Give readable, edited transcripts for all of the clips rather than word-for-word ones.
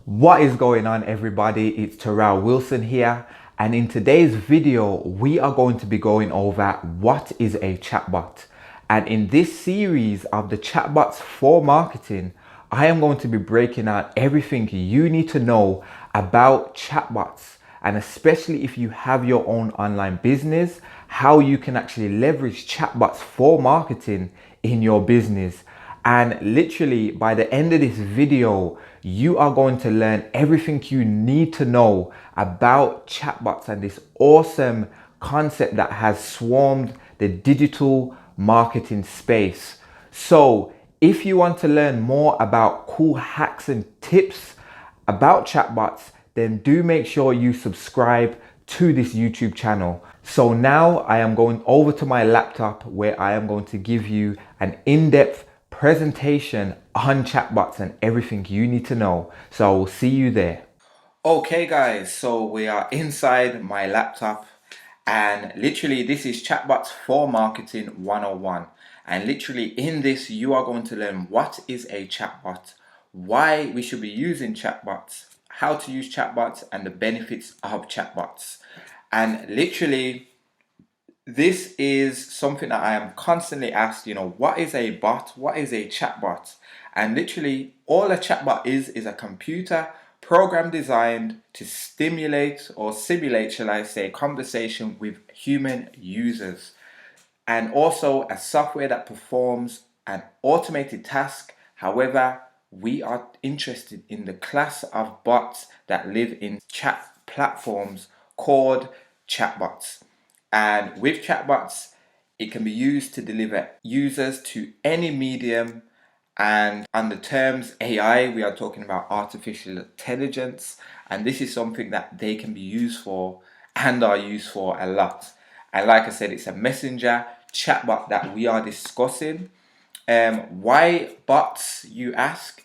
What is going on, everybody? It's Terrell Wilson here, and in today's video we are going to be going over what is a chatbot. And in this series of the Chatbots for Marketing, I am going to be breaking out everything you need to know about chatbots, and especially if you have your own online business, how you can actually leverage chatbots for marketing in your business. And literally by the end of this video, you are going to learn everything you need to know about chatbots and this awesome concept that has swarmed the digital marketing space. So if you want to learn more about cool hacks and tips about chatbots, then do make sure you subscribe to this YouTube channel. So now I am going over to my laptop where I am going to give you an in-depth presentation on chatbots and everything you need to know. So I will see you there. Okay guys, so we are inside my laptop, and literally this is Chatbots for Marketing 101. And literally in this you are going to learn what is a chatbot, why we should be using chatbots, how to use chatbots, and the benefits of chatbots. And literally this is something that I am constantly asked, what is a bot? What is a chatbot? And literally all a chatbot is a computer program designed to stimulate or simulate, shall I say, conversation with human users. And also a software that performs an automated task. However, we are interested in the class of bots that live in chat platforms called chatbots. And with chatbots, it can be used to deliver users to any medium. And on the terms AI, we are talking about artificial intelligence. And this is something that they can be used for and are used for a lot. And like I said, it's a messenger chatbot that we are discussing. Why bots, you ask?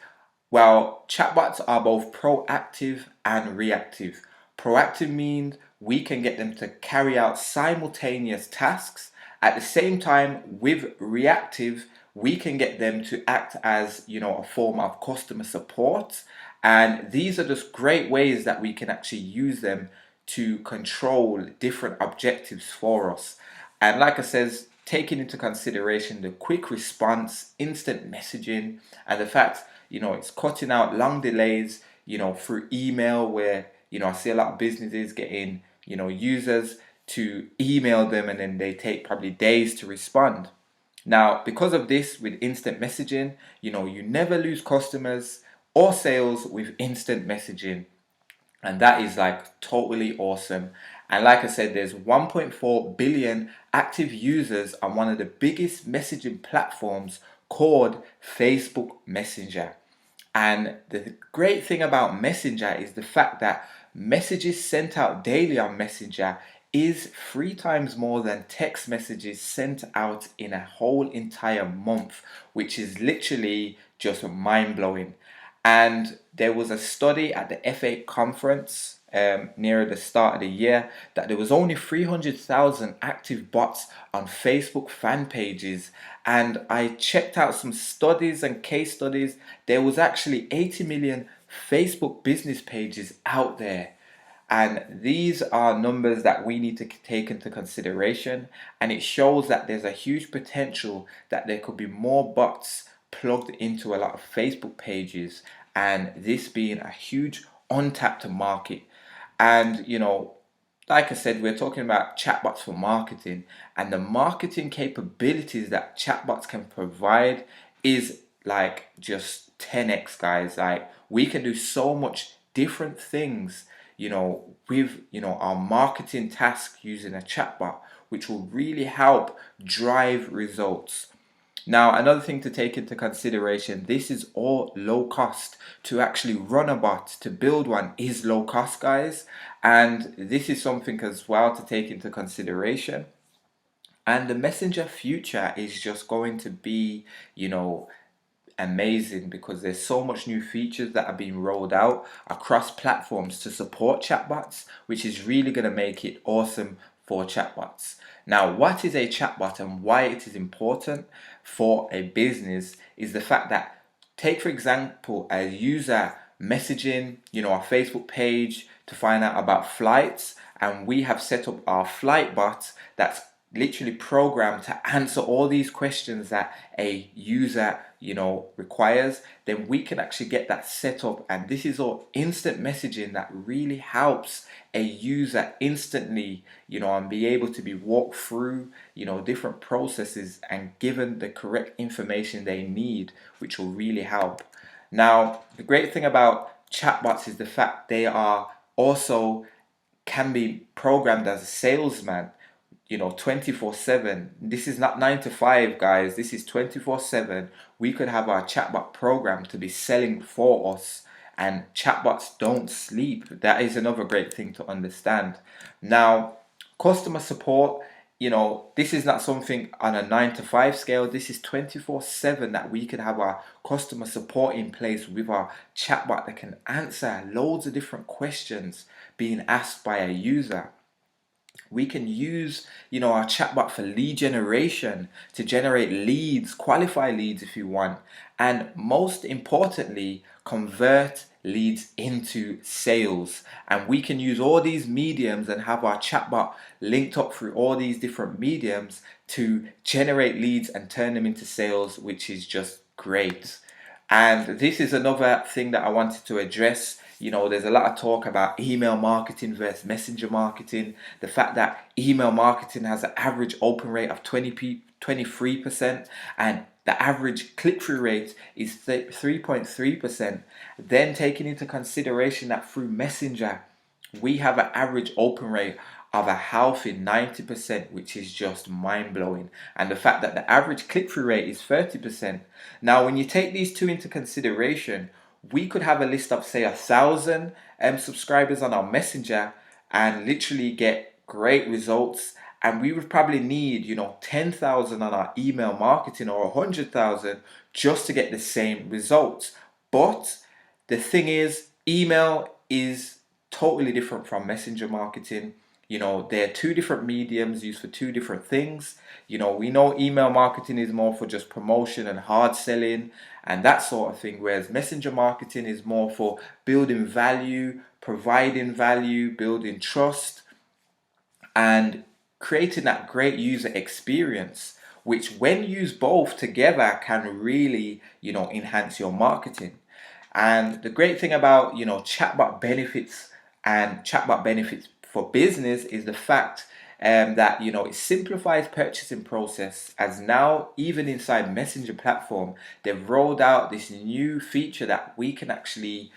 Well, chatbots are both proactive and reactive. Proactive means we can get them to carry out simultaneous tasks. At the same time, with reactive, we can get them to act as, a form of customer support. And these are just great ways that we can actually use them to control different objectives for us. And like I says, taking into consideration the quick response, instant messaging, and the fact, it's cutting out long delays, through email where, I see a lot of businesses getting, users to email them and then they take probably days to respond. Now, because of this, with instant messaging, you never lose customers or sales with instant messaging. And that is like totally awesome. And like I said, there's 1.4 billion active users on one of the biggest messaging platforms called Facebook Messenger. And the great thing about Messenger is the fact that messages sent out daily on Messenger is 3 times more than text messages sent out in a whole entire month, which is literally just mind blowing. And there was a study at the FA conference near the start of the year that there was only 300,000 active bots on Facebook fan pages. And I checked out some studies and case studies. There was actually 80 million Facebook business pages out there. And these are numbers that we need to take into consideration. And it shows that there's a huge potential that there could be more bots plugged into a lot of Facebook pages, and this being a huge untapped market. And like I said, we're talking about chatbots for marketing, and the marketing capabilities that chatbots can provide is like just 10x, guys. Like, we can do so much different things, with our marketing task using a chatbot, which will really help drive results. Now, another thing to take into consideration, this is all low cost. To actually run a bot, to build one, is low cost, guys. And this is something as well to take into consideration. And the messenger future is just going to be, amazing, because there's so much new features that are being rolled out across platforms to support chatbots, which is really going to make it awesome for chatbots. Now, what is a chatbot and why it is important for a business is the fact that, take for example, a user messaging, our Facebook page to find out about flights, and we have set up our flight bot that's literally programmed to answer all these questions that a user requires, then we can actually get that set up. And this is all instant messaging that really helps a user instantly and be able to be walked through different processes and given the correct information they need, which will really help. Now, the great thing about chatbots is the fact they are also can be programmed as a salesman, 24/7. This is not 9 to 5, guys. This is 24/7. We could have our chatbot programmed to be selling for us, and chatbots don't sleep. That is another great thing to understand. Now, customer support, this is not something on a 9 to 5 scale. This is 24/7 that we could have our customer support in place with our chatbot that can answer loads of different questions being asked by a user. We can use our chatbot for lead generation to generate leads, qualify leads if you want, and most importantly, convert leads into sales. And we can use all these mediums and have our chatbot linked up through all these different mediums to generate leads and turn them into sales, which is just great. And this is another thing that I wanted to address. There's a lot of talk about email marketing versus messenger marketing. The fact that email marketing has an average open rate of 23%, and the average click-through rate is 3.3%. Then taking into consideration that through messenger, we have an average open rate of a healthy 90%, which is just mind-blowing. And the fact that the average click-through rate is 30%. Now, when you take these two into consideration, we could have a list of say 1,000 subscribers on our messenger and literally get great results. And we would probably need 10,000 on our email marketing or 100,000 just to get the same results. But the thing is, email is totally different from messenger marketing. They're two different mediums used for two different things. We know email marketing is more for just promotion and hard selling and that sort of thing, whereas messenger marketing is more for building value, providing value, building trust, and creating that great user experience, which when used both together can really, enhance your marketing. And the great thing about, chatbot benefits and chatbot benefits for business is the fact that it simplifies purchasing process, as now even inside messenger platform they've rolled out this new feature that we can actually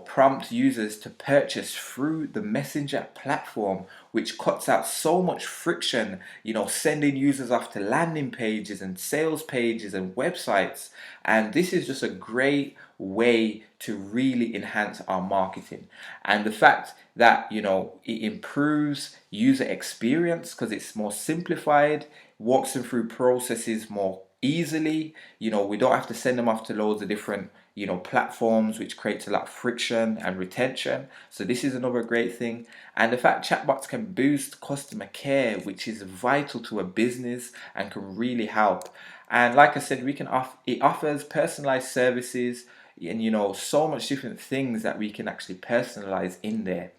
prompt users to purchase through the messenger platform, which cuts out so much friction, sending users off to landing pages and sales pages and websites. And this is just a great way to really enhance our marketing. And the fact that it improves user experience because it's more simplified, walks them through processes more easily. We don't have to send them off to loads of different platforms, which creates a lot of friction and retention. So this is another great thing. And the fact chatbots can boost customer care, which is vital to a business and can really help. And like I said, it offers personalized services and so much different things that we can actually personalize in there,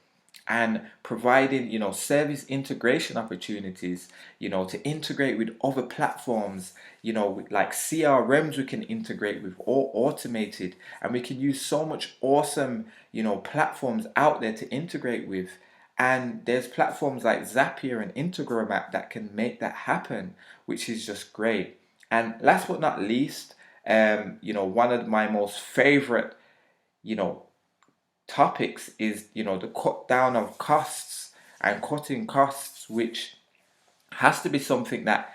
and providing service integration opportunities to integrate with other platforms, like CRMs we can integrate with, all automated, and we can use so much awesome platforms out there to integrate with. And there's platforms like Zapier and Integromat that can make that happen, which is just great. And last but not least, one of my most favorite topics is the cut down of costs and cutting costs, which has to be something that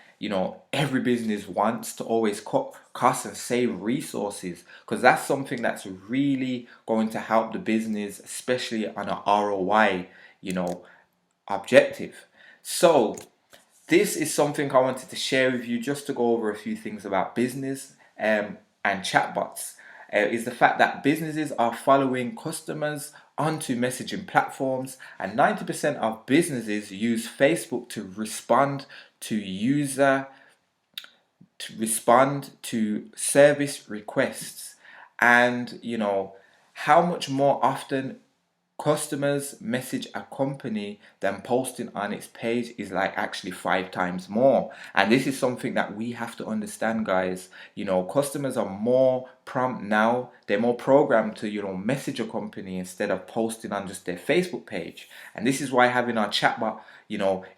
every business wants, to always cut costs and save resources, because that's something that's really going to help the business, especially on an ROI objective. So this is something I wanted to share with you, just to go over a few things about business and chatbots. Is the fact that businesses are following customers onto messaging platforms, and 90% of businesses use Facebook to respond to service requests. And how much more often customers message a company than posting on its page is like actually 5 times more. And this is something that we have to understand, guys. Customers are more prompt now. They're more programmed to message a company instead of posting on just their Facebook page. And this is why having our chatbot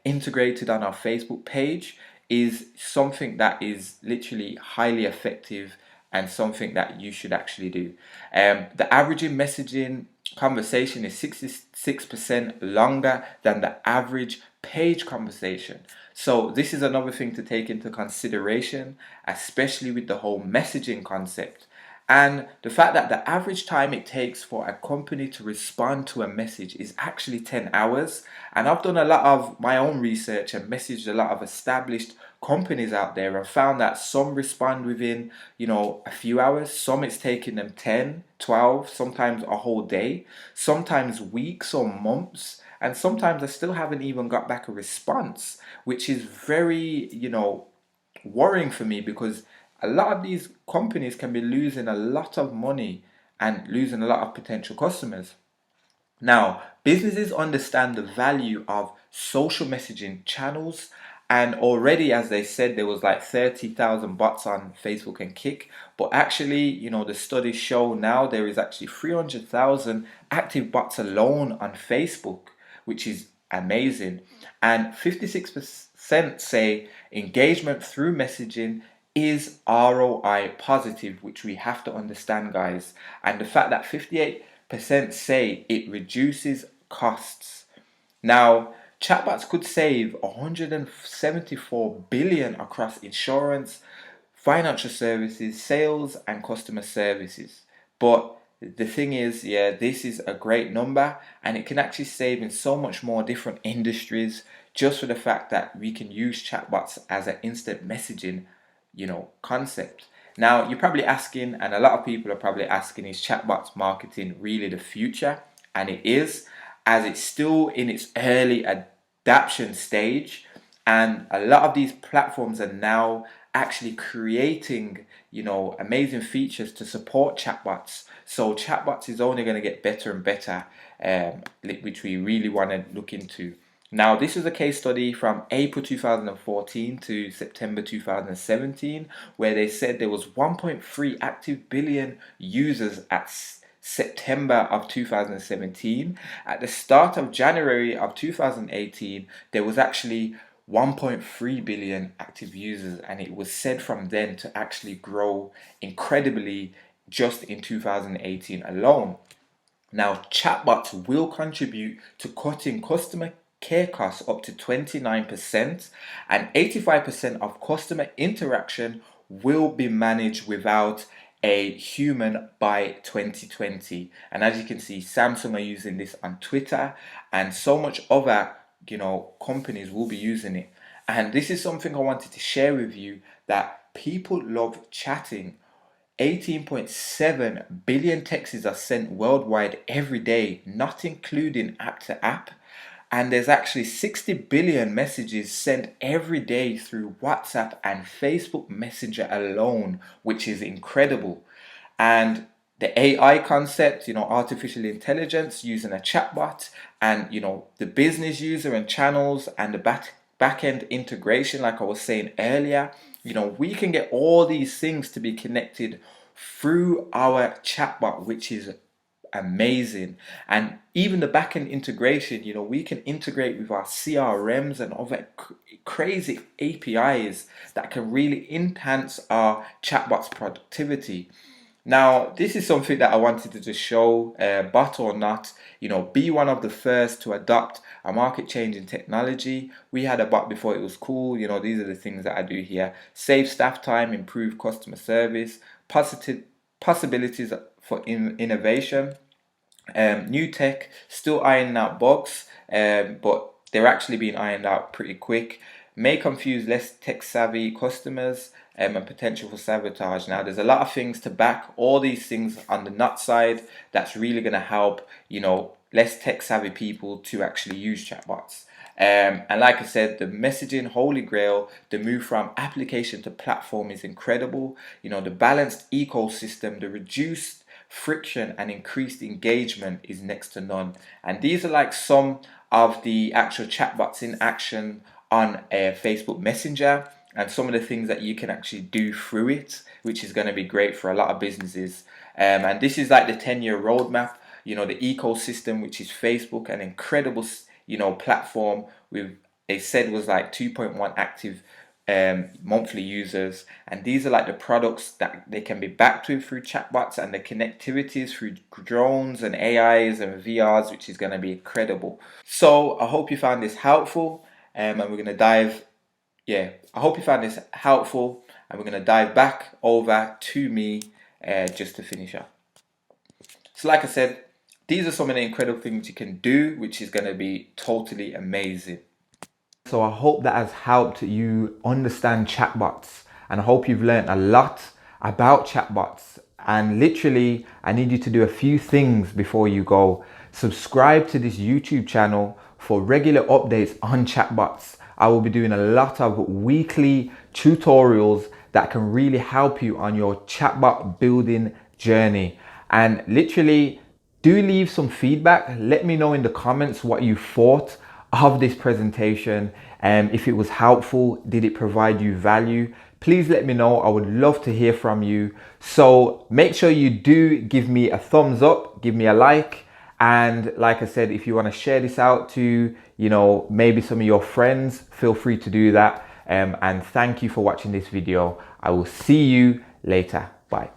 integrated on our Facebook page is something that is literally highly effective and something that you should actually do. The averaging messaging conversation is 66% longer than the average page conversation. So this is another thing to take into consideration, especially with the whole messaging concept. And the fact that the average time it takes for a company to respond to a message is actually 10 hours. And I've done a lot of my own research and messaged a lot of established companies out there and found that some respond within, a few hours. Some it's taking them 10, 12, sometimes a whole day, sometimes weeks or months. And sometimes I still haven't even got back a response, which is very, worrying for me, because a lot of these companies can be losing a lot of money and losing a lot of potential customers. Now, businesses understand the value of social messaging channels, and already, as they said, there was like 30,000 bots on Facebook and Kick. But actually, the studies show now there is actually 300,000 active bots alone on Facebook, which is amazing. And 56% say engagement through messaging is ROI positive, which we have to understand, guys. And the fact that 58% say it reduces costs. Now, chatbots could save 174 billion across insurance, financial services, sales, and customer services. But the thing is, yeah, this is a great number, and it can actually save in so much more different industries, just for the fact that we can use chatbots as an instant messaging, concept. Now, you're probably asking, and a lot of people are probably asking, is chatbots marketing really the future? And it is, as it's still in its early adaptation stage, and a lot of these platforms are now actually creating, amazing features to support chatbots. So chatbots is only going to get better and better, which we really want to look into. Now, this is a case study from April 2014 to September 2017, where they said there was 1.3 active billion users at September of 2017. At the start of January of 2018, there was actually 1.3 billion active users, and it was said from then to actually grow incredibly just in 2018 alone. Now, chatbots will contribute to cutting customer care costs up to 29%, and 85% of customer interaction will be managed without a human by 2020. And as you can see, Samsung are using this on Twitter, and so much other companies will be using it. And this is something I wanted to share with you, that people love chatting. 18.7 billion texts are sent worldwide every day, not including app to app. And there's actually 60 billion messages sent every day through WhatsApp and Facebook Messenger alone, which is incredible. And the AI concept, artificial intelligence using a chatbot, and the business user and channels, and the back-end integration, like I was saying earlier, we can get all these things to be connected through our chatbot, which is amazing. And even the backend integration, we can integrate with our CRMs and other crazy APIs that can really enhance our chatbot's productivity. Now, this is something that I wanted to just show, bot or not, be one of the first to adopt a market changing technology. We had a bot before it was cool. These are the things that I do here: save staff time, improve customer service, positive possibilities for innovation. New tech still ironing out bugs, but they're actually being ironed out pretty quick. May confuse less tech savvy customers, and potential for sabotage. Now, there's a lot of things to back all these things on the nut side that's really going to help, less tech savvy people to actually use chatbots. And like I said, the messaging holy grail, the move from application to platform is incredible. The balanced ecosystem, the reduced friction and increased engagement is next to none. And these are like some of the actual chatbots in action on a Facebook Messenger, and some of the things that you can actually do through it, which is going to be great for a lot of businesses. And this is like the 10-year roadmap. You know, the ecosystem, which is Facebook, an incredible, you know, platform with, they said, was like 2.1 active monthly users. And these are like the products that they can be backed with through chatbots, and the connectivities through drones and AIs and VRs, which is going to be incredible. So I hope you found this helpful, and we're going to dive, I hope you found this helpful, and we're going to dive back over to me just to finish up. So like I said, these are some of the incredible things you can do, which is going to be totally amazing. So I hope that has helped you understand chatbots, and I hope you've learned a lot about chatbots. And literally, I need you to do a few things before you go. Subscribe to this YouTube channel for regular updates on chatbots. I will be doing a lot of weekly tutorials that can really help you on your chatbot building journey. And literally, do leave some feedback. Let me know in the comments what you thought of this presentation. If it was helpful, did it provide you value? Please let me know. I would love to hear from you. So make sure you do give me a thumbs up, give me a like. And like I said, if you want to share this out to, you know, maybe some of your friends, feel free to do that. And thank you for watching this video. I will see you later. Bye.